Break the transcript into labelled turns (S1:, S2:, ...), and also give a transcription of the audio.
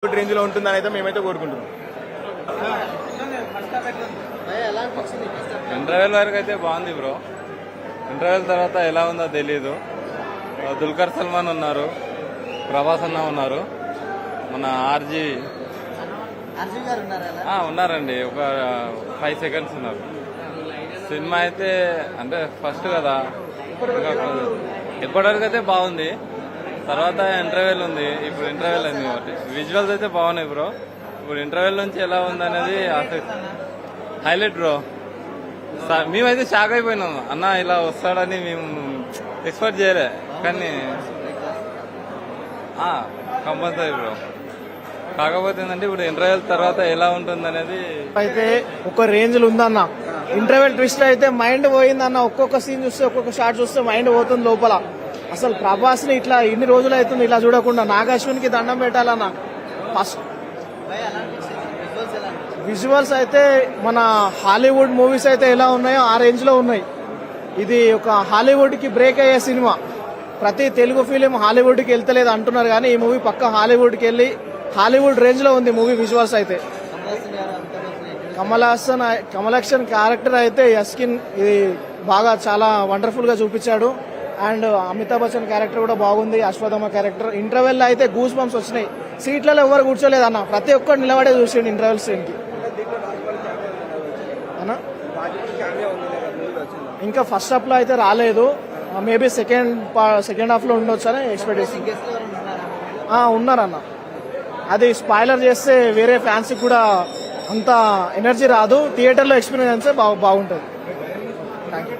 S1: Range లో ఉంటుందని అయితే మేమైతే కోరుకుంటున్నాం.
S2: ఇంటర్వెల్ వరకు అయితే బాగుంది బ్రో. ఇంటర్వెల్ తర్వాత ఎలా ఉందో తెలీదు. దుల్కర్ సల్మాన్ ఉన్నారు, ప్రభాస్ అన్న ఉన్నారు, మన ఆర్జీ ఉన్నారండి. ఒక 5 seconds ఉన్నారు. సినిమా అయితే అంటే ఫస్ట్ కదా, ఇప్పటివరకు అయితే బాగుంది. తర్వాత ఇంటర్వెల్ ఉంది, ఇప్పుడు ఇంటర్వెల్ అయింది కాబట్టి విజువల్స్ అయితే బాగున్నాయి బ్రో. ఇప్పుడు ఇంటర్వెల్ నుంచి ఎలా ఉంది అనేది హైలైట్ బ్రో. మేమైతే షాక్ అయిపోయినాం, అన్న ఇలా వస్తాడని మేము ఎక్స్పెక్ట్ చేయలే, కానీ కంపల్సరీ బ్రో. కాకపోతే ఏంటంటే ఇప్పుడు ఇంటర్వెల్ తర్వాత ఎలా ఉంటుంది అనేది
S3: అయితే ఒక రేంజ్ లో ఉందన్న. ఇంటర్వెల్ ట్విస్ట్ అయితే మైండ్ పోయిందన్న. ఒక్కొక్క సీన్ చూస్తే, ఒక్కొక్క షాట్ చూస్తే మైండ్ పోతుంది లోపల. అసలు ప్రభాస్ ని ఇట్లా ఇన్ని రోజులు అవుతుంది ఇలా చూడకుండా. నాగాశ్వినికి దండం పెట్టాలన్న. ఫస్ట్ విజువల్స్ అయితే మన హాలీవుడ్ మూవీస్ అయితే ఎలా ఉన్నాయో ఆ రేంజ్ లో ఉన్నాయి. ఇది ఒక హాలీవుడ్ కి బ్రేక్ అయ్యే సినిమా. ప్రతి తెలుగు ఫిలిం హాలీవుడ్ కి వెళ్తలేదు అంటున్నారు, కానీ ఈ మూవీ పక్క హాలీవుడ్ కి వెళ్ళి హాలీవుడ్ రేంజ్ లో ఉంది మూవీ విజువల్స్ అయితే. కమల్ హాసన్ క్యారెక్టర్ అయితే యస్కిన్ ఇది బాగా చాలా వండర్ఫుల్ గా చూపించాడు. అండ్ అమితాబ్ బచ్చన్ క్యారెక్టర్ కూడా బాగుంది. అశ్వథమ క్యారెక్టర్. ఇంటర్వెల్ అయితే గూస్ బంప్స్ వచ్చినాయి. సీట్లలో ఎవరు కూర్చోలేదు అన్న, ప్రతి ఒక్కరు నిలబడే చూసిండు ఇంటర్వెల్ సీన్ కి అన్న. ఇంకా ఫస్ట్ హాఫ్ లో అయితే రాలేదు, మేబీ సెకండ్ హాఫ్ లో ఉండొచ్చు అని ఎక్స్పెక్టేషన్ ఉన్నారన్న. అది స్పాయిలర్ చేస్తే వేరే ఫ్యాన్స్ కూడా అంత ఎనర్జీ రాదు. థియేటర్లో ఎక్స్పీరియన్స్ బాగుంటుంది. Thank you.